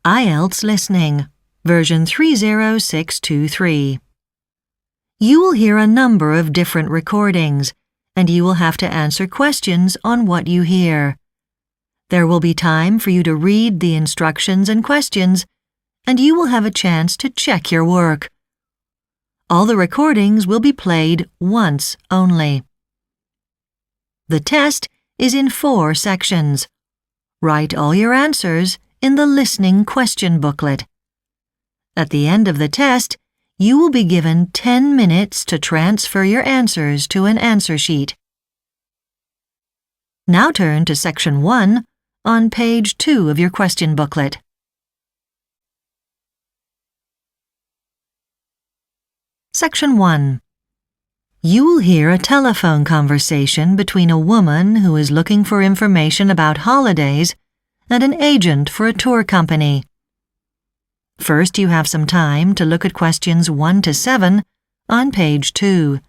IELTS Listening, version 30623. You will hear a number of different recordings, and you will have to answer questions on what you hear. There will be time for you to read the instructions and questions, and you will have a chance to check your work. All the recordings will be played once only. The test is in 4 sections. Write all your answers in the listening question booklet. At the end of the test, you will be given 10 minutes to transfer your answers to an answer sheet. Now turn to Section 1 on page 2 of your question booklet. Section 1. You will hear a telephone conversation between a woman who is looking for information about holidays and an agent for a tour company. First, you have some time to look at questions 1 to 7 on page 2.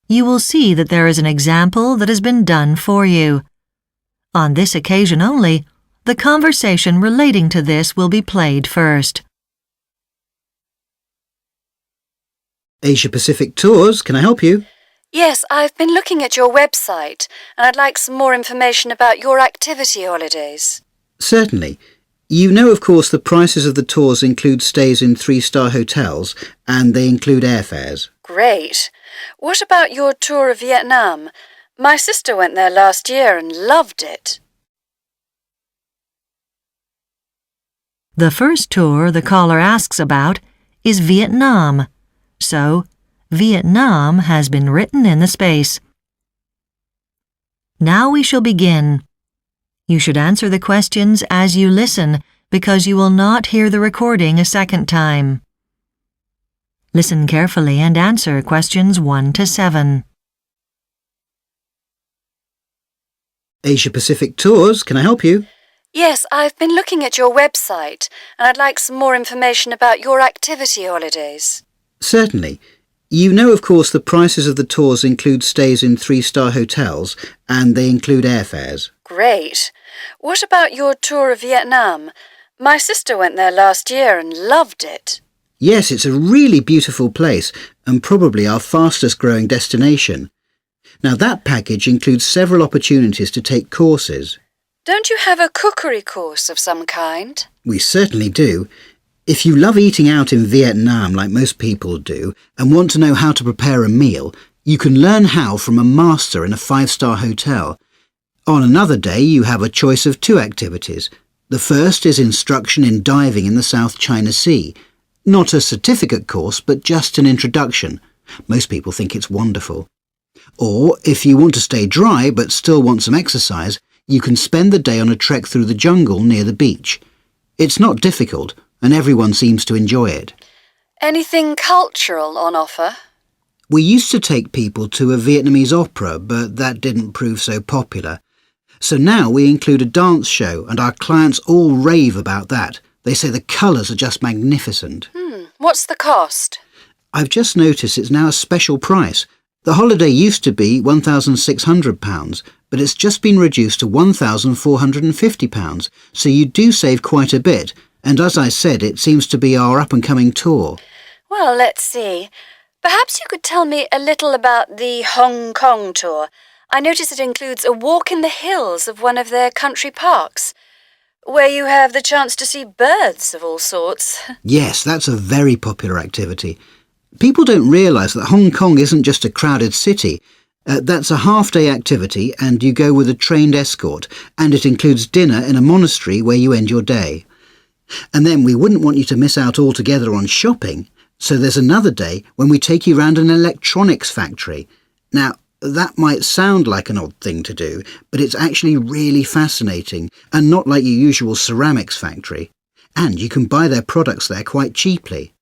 You will see that there is an example that has been done for you. On this occasion only, the conversation relating to this will be played first. Asia Pacific Tours, can I help you? Yes, I've been looking at your website and I'd like some more information about your activity holidays. Certainly. You know, of course, the prices of the tours include stays in 3-star hotels and they include airfares. Great. What about your tour of Vietnam? My sister went there last year and loved it. The first tour the caller asks about is Vietnam, so Vietnam has been written in the space. Now we shall begin. You should answer the questions as you listen because you will not hear the recording a second time. Listen carefully and answer questions 1 to 7. Asia Pacific Tours, can I help you? Yes, I've been looking at your website and I'd like some more information about your activity holidays. Certainly. You know, of course, the prices of the tours include stays in 3-star hotels and they include airfares. Great. What about your tour of Vietnam? My sister went there last year and loved it. Yes, it's a really beautiful place and probably our fastest growing destination. Now that package includes several opportunities to take courses. Don't you have a cookery course of some kind? We certainly do. If you love eating out in Vietnam like most people do and want to know how to prepare a meal, you can learn how from a master in a 5-star hotel. On another day, you have a choice of 2 activities. The first is instruction in diving in the South China Sea. Not a certificate course, but just an introduction. Most people think it's wonderful. Or, if you want to stay dry but still want some exercise, you can spend the day on a trek through the jungle near the beach. It's not difficult, and everyone seems to enjoy it. Anything cultural on offer? We used to take people to a Vietnamese opera, but that didn't prove so popular. So now we include a dance show, and our clients all rave about that. They say the colours are just magnificent. What's the cost? I've just noticed it's now a special price. The holiday used to be £1,600, but it's just been reduced to £1,450, so you do save quite a bit. And as I said, it seems to be our up-and-coming tour. Well, let's see. Perhaps you could tell me a little about the Hong Kong tour. I notice it includes a walk in the hills of one of their country parks, where you have the chance to see birds of all sorts. Yes, that's a very popular activity. People don't realise that Hong Kong isn't just a crowded city. That's a half-day activity and you go with a trained escort, and it includes dinner in a monastery where you end your day. And then we wouldn't want you to miss out altogether on shopping, so there's another day when we take you round an electronics factory. Now, That might sound like an odd thing to do, but it's actually really fascinating and not like your usual ceramics factory. And you can buy their products there quite cheaply.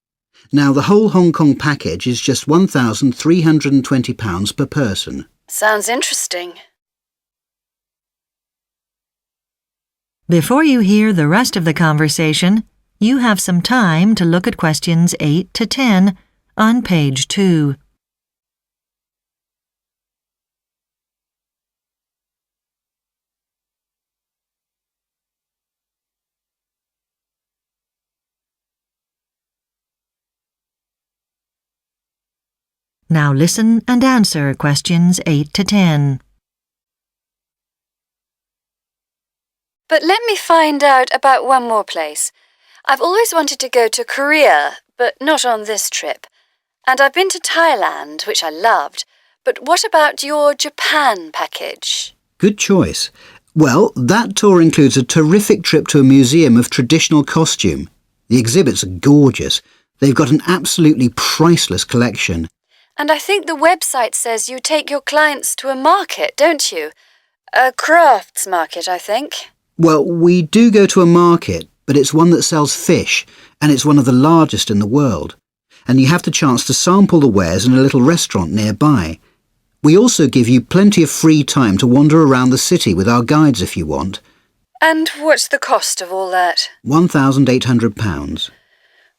Now, the whole Hong Kong package is just £1,320 per person. Sounds interesting. Before you hear the rest of the conversation, you have some time to look at questions 8 to 10 on page 2. Now listen and answer questions 8 to 10. But let me find out about one more place. I've always wanted to go to Korea, but not on this trip. And I've been to Thailand, which I loved. But what about your Japan package? Good choice. Well, that tour includes a terrific trip to a museum of traditional costume. The exhibits are gorgeous. They've got an absolutely priceless collection. And I think the website says you take your clients to a market, don't you? A crafts market, I think. Well, we do go to a market, but it's one that sells fish, and it's one of the largest in the world. And you have the chance to sample the wares in a little restaurant nearby. We also give you plenty of free time to wander around the city with our guides if you want. And what's the cost of all that? £1,800.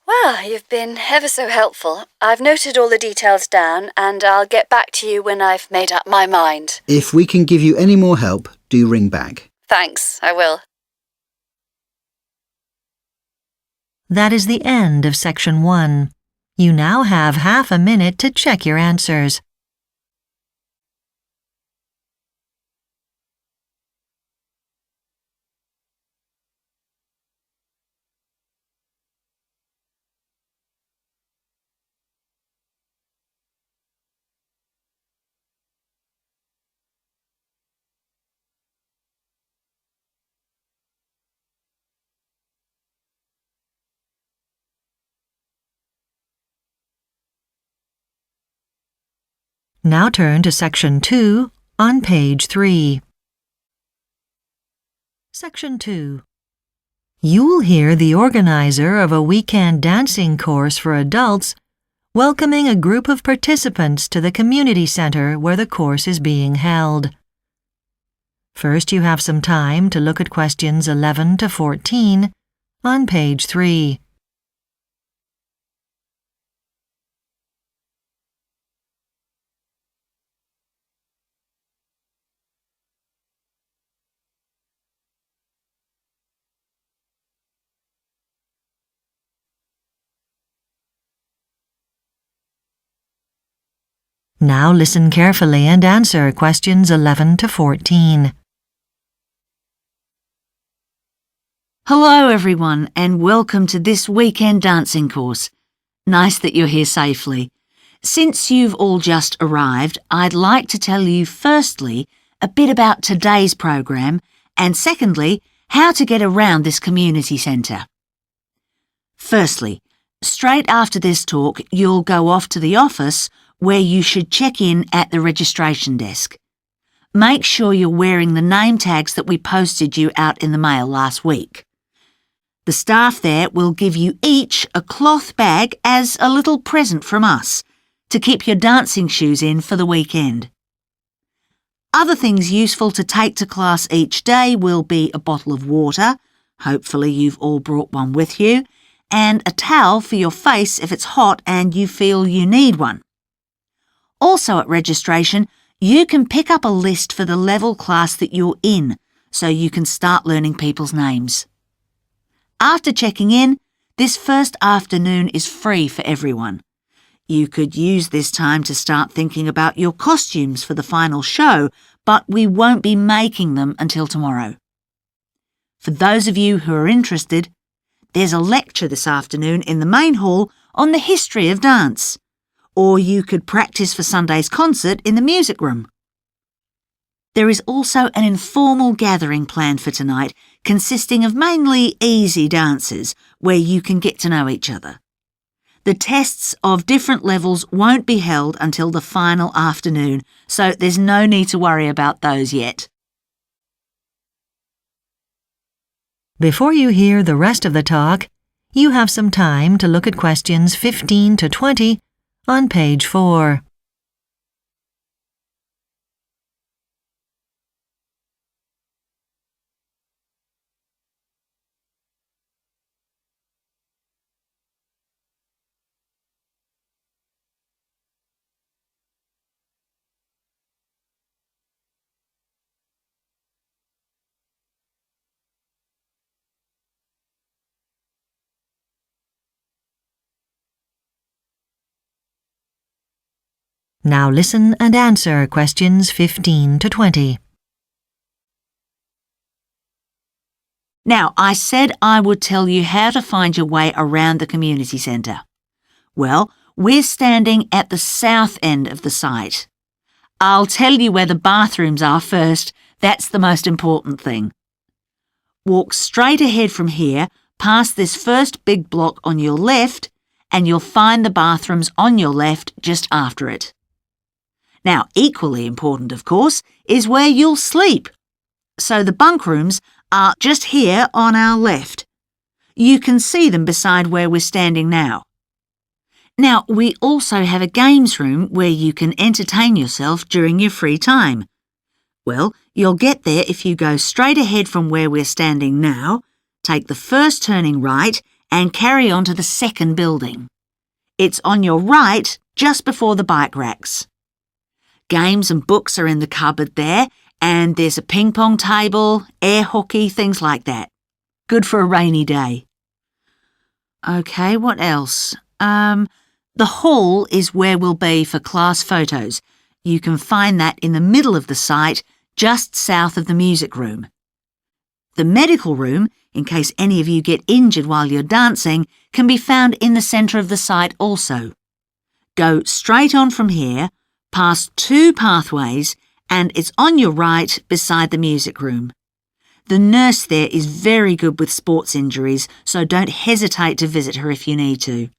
Well, you've been ever so helpful. I've noted all the details down, and I'll get back to you when I've made up my mind. If we can give you any more help, do ring back. Thanks, I will. That is the end of section 1. You now have half a minute to check your answers. Now turn to section 2 on page 3. Section 2. You will hear the organizer of a weekend dancing course for adults welcoming a group of participants to the community center where the course is being held. First, you have some time to look at questions 11 to 14 on page 3. Now listen carefully and answer questions 11 to 14. Hello everyone and welcome to this weekend dancing course. Nice that you're here safely. Since you've all just arrived, I'd like to tell you firstly a bit about today's program and secondly how to get around this community centre. Firstly, straight after this talk you'll go off to the office where you should check in at the registration desk. Make sure you're wearing the name tags that we posted you out in the mail last week. The staff there will give you each a cloth bag as a little present from us to keep your dancing shoes in for the weekend. Other things useful to take to class each day will be a bottle of water, hopefully you've all brought one with you, and a towel for your face if it's hot and you feel you need one. Also at registration, you can pick up a list for the level class that you're in, so you can start learning people's names. After checking in, this first afternoon is free for everyone. You could use this time to start thinking about your costumes for the final show, but we won't be making them until tomorrow. For those of you who are interested, there's a lecture this afternoon in the main hall on the history of dance. Or you could practice for Sunday's concert in the music room. There is also an informal gathering planned for tonight consisting of mainly easy dances where you can get to know each other. The tests of different levels won't be held until the final afternoon, so there's no need to worry about those yet. Before you hear the rest of the talk, you have some time to look at questions 15 to 20 on page 4. Now listen and answer questions 15 to 20. Now, I said I would tell you how to find your way around the community centre. Well, we're standing at the south end of the site. I'll tell you where the bathrooms are first. That's the most important thing. Walk straight ahead from here, past this first big block on your left, and you'll find the bathrooms on your left just after it. Now, equally important, of course, is where you'll sleep. So the bunk rooms are just here on our left. You can see them beside where we're standing now. Now, we also have a games room where you can entertain yourself during your free time. Well, you'll get there if you go straight ahead from where we're standing now, take the first turning right, and carry on to the second building. It's on your right, just before the bike racks. Games and books are in the cupboard there, and there's a ping pong table, air hockey, things like that. Good for a rainy day. OK, what else? The hall is where we'll be for class photos. You can find that in the middle of the site, just south of the music room. The medical room, in case any of you get injured while you're dancing, can be found in the centre of the site also. Go straight on from here, past 2 pathways, and it's on your right beside the music room. The nurse there is very good with sports injuries, so don't hesitate to visit her if you need to.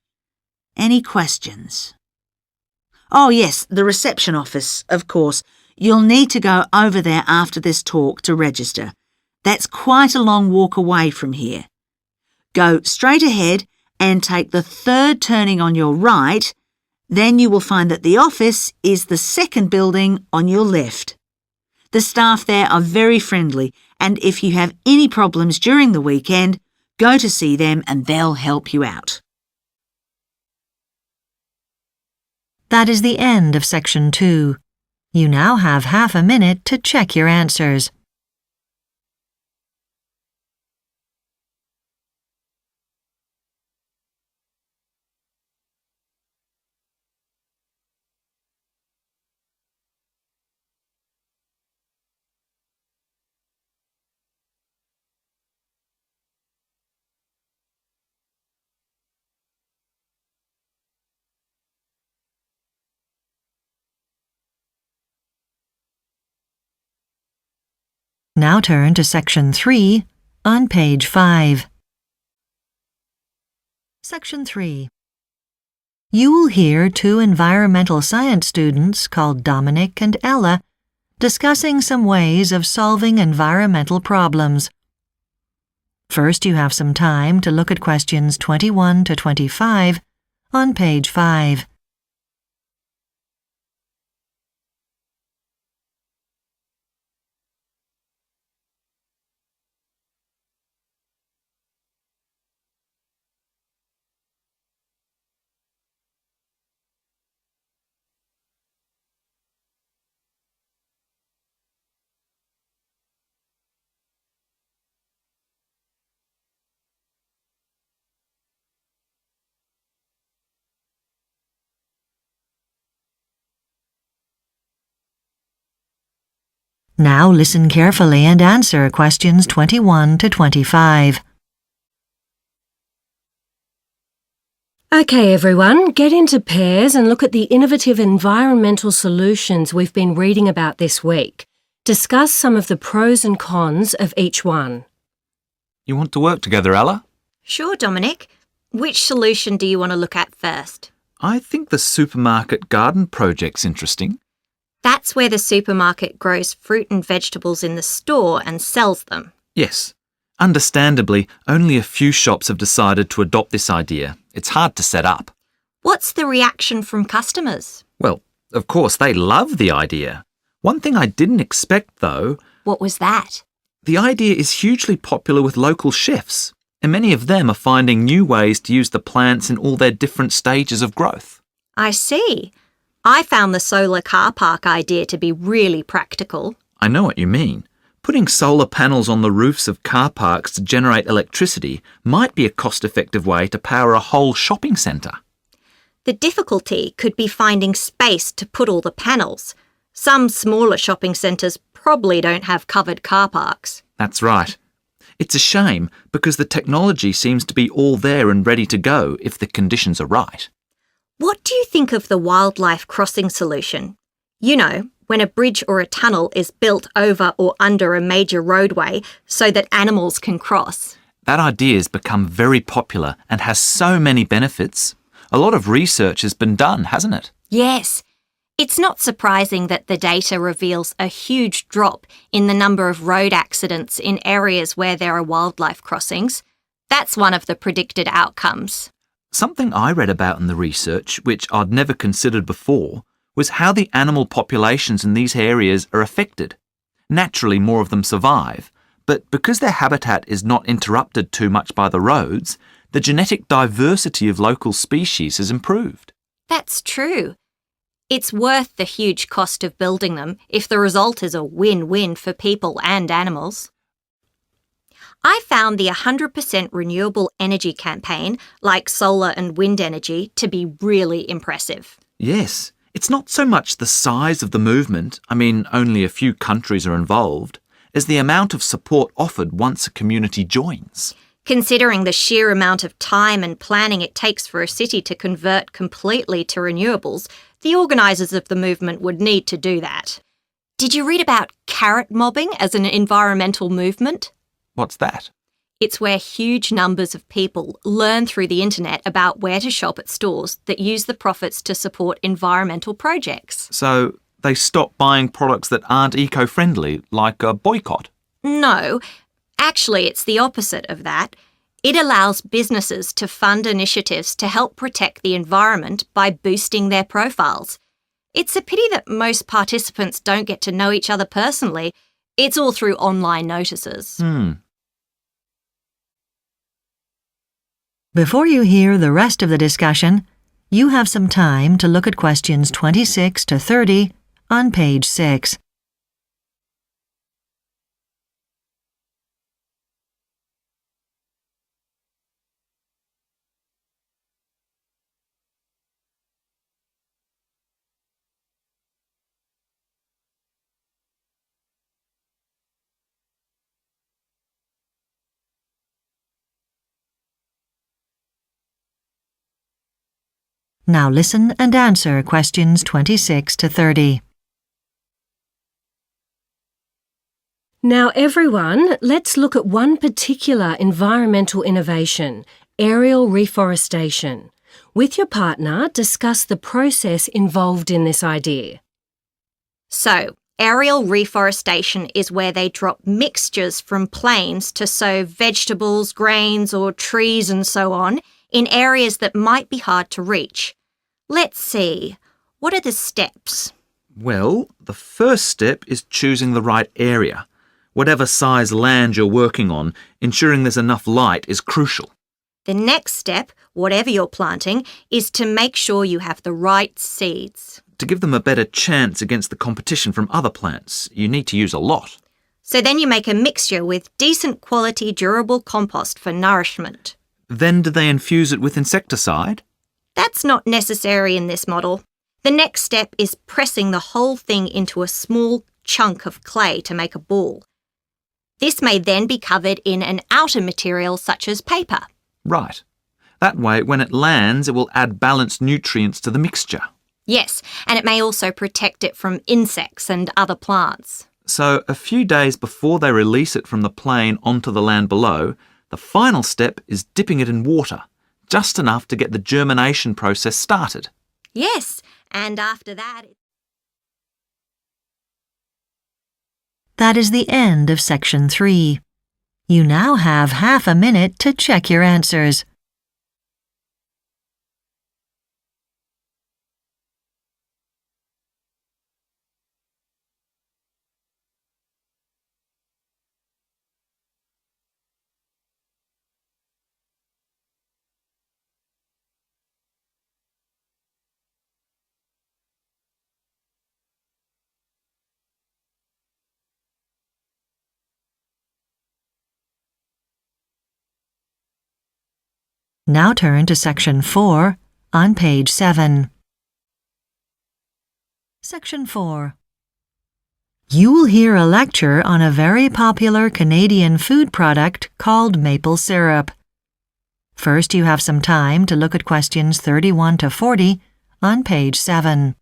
Any questions? Oh yes, the reception office, of course. You'll need to go over there after this talk to register. That's quite a long walk away from here. Go straight ahead and take the third turning on your right. Then you will find that the office is the second building on your left. The staff there are very friendly, and if you have any problems during the weekend, go to see them and they'll help you out. That is the end of section 2. You now have half a minute to check your answers. Now turn to section 3 on page 5. Section 3. You will hear 2 environmental science students called Dominic and Ella discussing some ways of solving environmental problems. First, you have some time to look at questions 21 to 25 on page 5. Now listen carefully and answer questions 21 to 25. Okay, everyone, get into pairs and look at the innovative environmental solutions we've been reading about this week. Discuss some of the pros and cons of each one. You want to work together, Ella? Sure, Dominic. Which solution do you want to look at first? I think the supermarket garden project's interesting. That's where the supermarket grows fruit and vegetables in the store and sells them. Yes. Understandably, only a few shops have decided to adopt this idea. It's hard to set up. What's the reaction from customers? Well, of course, they love the idea. One thing I didn't expect, though, What was that? the idea is hugely popular with local chefs, and many of them are finding new ways to use the plants in all their different stages of growth. I see. I found the solar car park idea to be really practical. I know what you mean. Putting solar panels on the roofs of car parks to generate electricity might be a cost-effective way to power a whole shopping centre. The difficulty could be finding space to put all the panels. Some smaller shopping centres probably don't have covered car parks. That's right. It's a shame because the technology seems to be all there and ready to go if the conditions are right. What do you think of the wildlife crossing solution? You know, when a bridge or a tunnel is built over or under a major roadway so that animals can cross. That idea has become very popular and has so many benefits. A lot of research has been done, hasn't it? Yes. It's not surprising that the data reveals a huge drop in the number of road accidents in areas where there are wildlife crossings. That's one of the predicted outcomes. Something I read about in the research, which I'd never considered before, was how the animal populations in these areas are affected. Naturally, more of them survive, but because their habitat is not interrupted too much by the roads, the genetic diversity of local species has improved. That's true. It's worth the huge cost of building them if the result is a win-win for people and animals. I found the 100% renewable energy campaign, like solar and wind energy, to be really impressive. Yes, it's not so much the size of the movement, I mean only a few countries are involved, as the amount of support offered once a community joins. Considering the sheer amount of time and planning it takes for a city to convert completely to renewables, the organisers of the movement would need to do that. Did you read about carrot mobbing as an environmental movement? What's that? It's where huge numbers of people learn through the internet about where to shop at stores that use the profits to support environmental projects. So they stop buying products that aren't eco-friendly, like a boycott? No, actually it's the opposite of that. It allows businesses to fund initiatives to help protect the environment by boosting their profiles. It's a pity that most participants don't get to know each other personally. It's all through online notices. Before you hear the rest of the discussion, you have some time to look at questions 26 to 30 on page 6. Now listen and answer questions 26 to 30. Now everyone, let's look at one particular environmental innovation, aerial reforestation. With your partner, discuss the process involved in this idea. So, aerial reforestation is where they drop mixtures from planes to sow vegetables, grains or trees and so on in areas that might be hard to reach. Let's see, what are the steps? Well, the first step is choosing the right area. Whatever size land you're working on, ensuring there's enough light is crucial. The next step, whatever you're planting, is to make sure you have the right seeds. To give them a better chance against the competition from other plants, you need to use a lot. So then you make a mixture with decent quality durable compost for nourishment. Then do they infuse it with insecticide? That's not necessary in this model. The next step is pressing the whole thing into a small chunk of clay to make a ball. This may then be covered in an outer material such as paper. Right. That way, when it lands, it will add balanced nutrients to the mixture. Yes, and it may also protect it from insects and other plants. So, a few days before they release it from the plane onto the land below, the final step is dipping it in water. just enough to get the germination process started. Yes, and after that... That is the end of Section 3. You now have half a minute to check your answers. Now turn to Section 4 on page 7. Section 4. You will hear a lecture on a very popular Canadian food product called maple syrup. First, you have some time to look at questions 31 to 40 on page 7.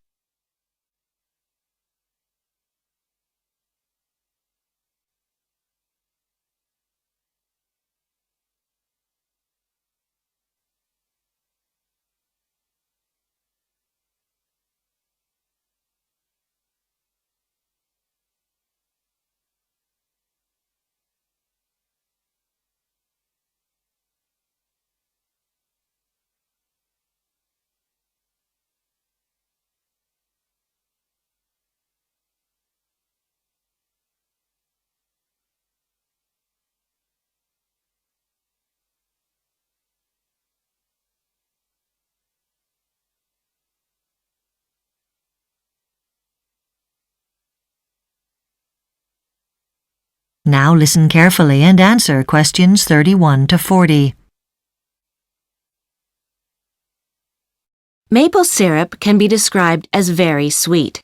Now listen carefully and answer questions 31 to 40. Maple syrup can be described as very sweet.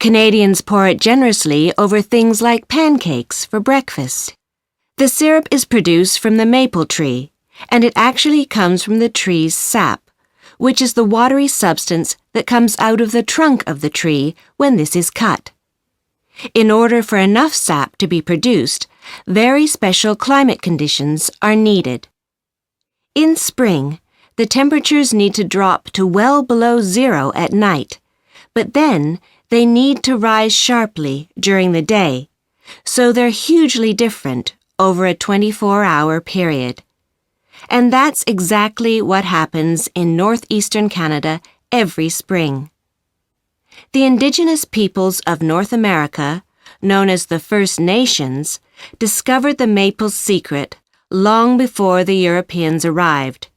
Canadians pour it generously over things like pancakes for breakfast. The syrup is produced from the maple tree, and it actually comes from the tree's sap, which is the watery substance that comes out of the trunk of the tree when this is cut. In order for enough sap to be produced, very special climate conditions are needed. In spring, the temperatures need to drop to well below zero at night, but then they need to rise sharply during the day, so they're hugely different over a 24-hour period. And that's exactly what happens in northeastern Canada every spring. The Indigenous peoples of North America, known as the First Nations, discovered the maple's secret long before the Europeans arrived.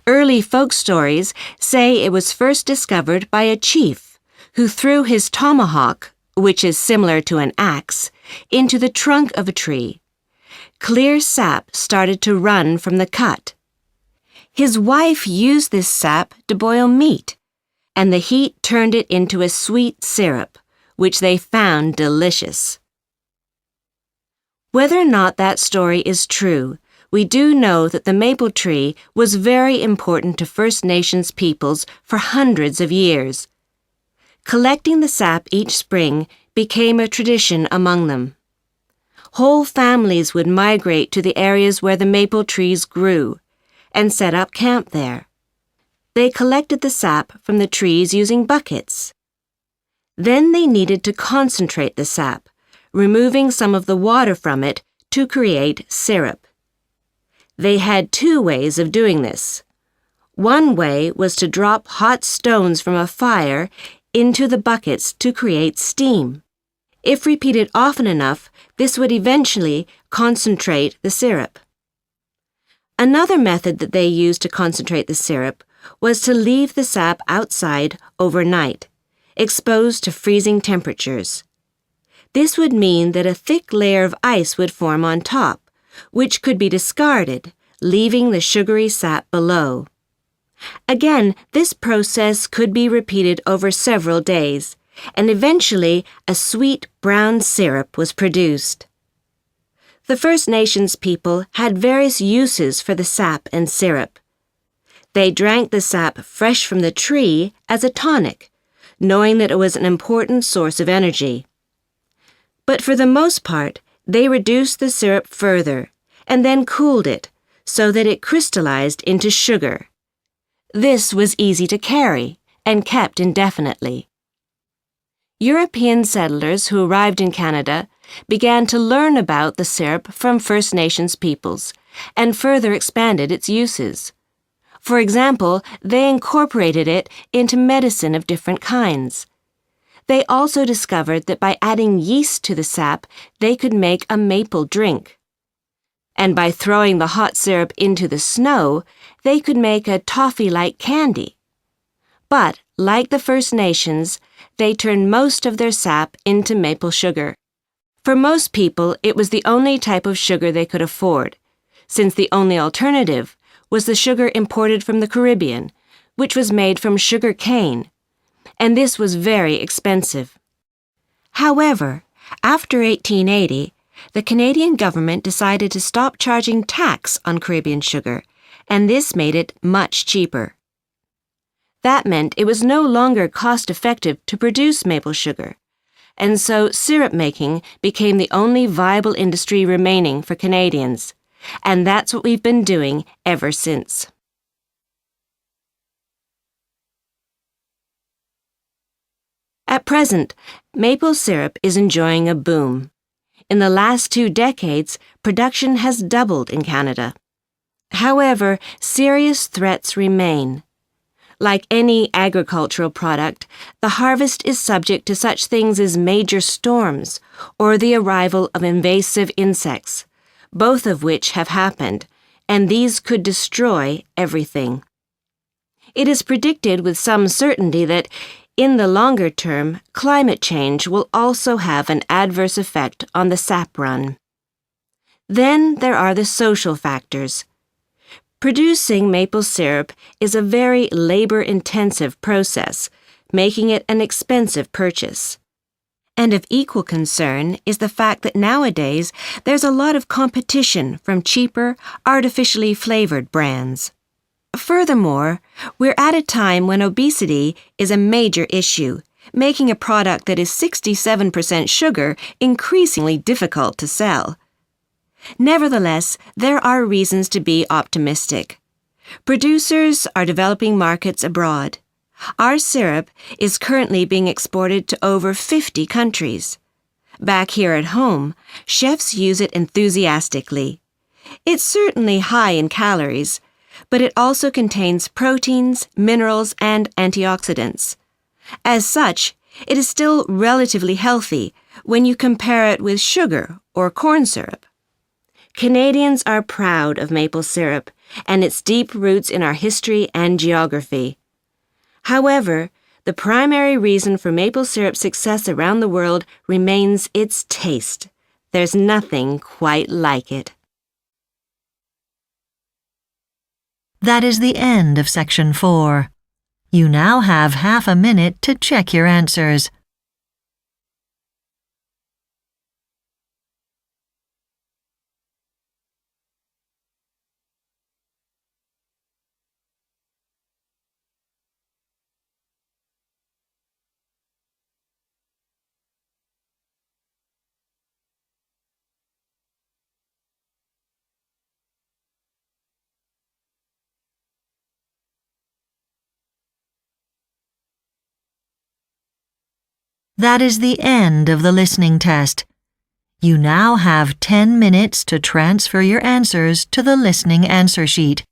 Early folk stories say it was first discovered by a chief who threw his tomahawk, which is similar to an axe, into the trunk of a tree. Clear sap started to run from the cut. His wife used this sap to boil meat, and the heat turned it into a sweet syrup, which they found delicious. Whether or not that story is true, we do know that the maple tree was very important to First Nations peoples for hundreds of years. Collecting the sap each spring became a tradition among them. Whole families would migrate to the areas where the maple trees grew and set up camp there. They collected the sap from the trees using buckets. Then they needed to concentrate the sap, removing some of the water from it to create syrup. They had two ways of doing this. One way was to drop hot stones from a fire into the buckets to create steam. If repeated often enough, this would eventually concentrate the syrup. Another method that they used to concentrate the syrup was to leave the sap outside overnight, exposed to freezing temperatures. This would mean that a thick layer of ice would form on top, which could be discarded, leaving the sugary sap below. Again, this process could be repeated over several days, and eventually a sweet brown syrup was produced. The First Nations people had various uses for the sap and syrup. They drank the sap fresh from the tree as a tonic, knowing that it was an important source of energy. But for the most part, they reduced the syrup further and then cooled it so that it crystallized into sugar. This was easy to carry and kept indefinitely. European settlers who arrived in Canada began to learn about the syrup from First Nations peoples and further expanded its uses. For example, they incorporated it into medicine of different kinds. They also discovered that by adding yeast to the sap, they could make a maple drink. And by throwing the hot syrup into the snow, they could make a toffee-like candy. But, like the First Nations, they turned most of their sap into maple sugar. For most people, it was the only type of sugar they could afford, since the only alternative was the sugar imported from the Caribbean, which was made from sugar cane, and this was very expensive. However, after 1880, the Canadian government decided to stop charging tax on Caribbean sugar, and this made it much cheaper. That meant it was no longer cost-effective to produce maple sugar, and so syrup making became the only viable industry remaining for Canadians, and that's what we've been doing ever since. At present, maple syrup is enjoying a boom. In the last 2 decades, production has doubled in Canada. However, serious threats remain. Like any agricultural product, the harvest is subject to such things as major storms or the arrival of invasive insects, both of which have happened, and these could destroy everything. It is predicted with some certainty that, in the longer term, climate change will also have an adverse effect on the sap run. Then there are the social factors. Producing maple syrup is a very labor-intensive process, making it an expensive purchase. And of equal concern is the fact that nowadays there's a lot of competition from cheaper, artificially flavored brands. Furthermore, we're at a time when obesity is a major issue, making a product that is 67% sugar increasingly difficult to sell. Nevertheless, there are reasons to be optimistic. Producers are developing markets abroad. Our syrup is currently being exported to over 50 countries. Back here at home, chefs use it enthusiastically. It's certainly high in calories, but it also contains proteins, minerals, and antioxidants. As such, it is still relatively healthy when you compare it with sugar or corn syrup. Canadians are proud of maple syrup and its deep roots in our history and geography. However, the primary reason for maple syrup's success around the world remains its taste. There's nothing quite like it. That is the end of Section 4. You now have half a minute to check your answers. That is the end of the listening test. You now have 10 minutes to transfer your answers to the listening answer sheet.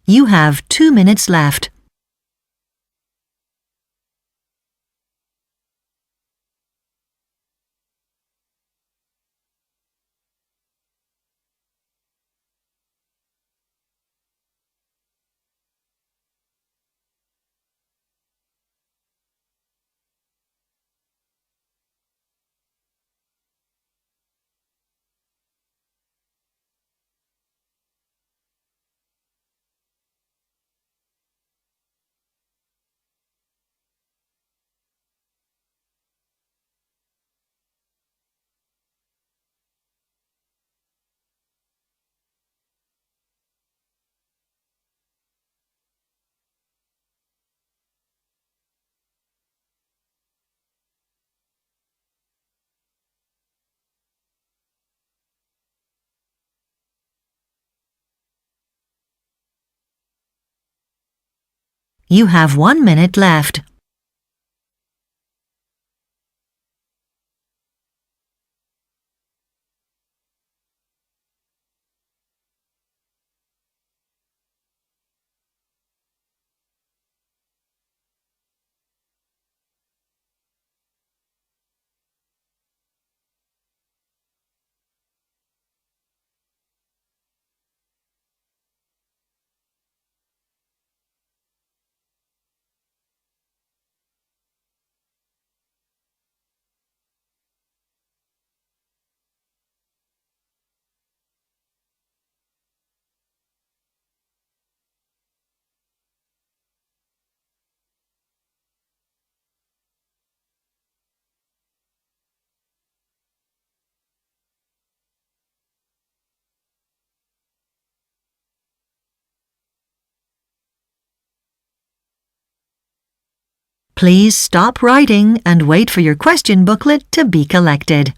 You have 2 minutes left. You have 1 minute left. Please stop writing and wait for your question booklet to be collected.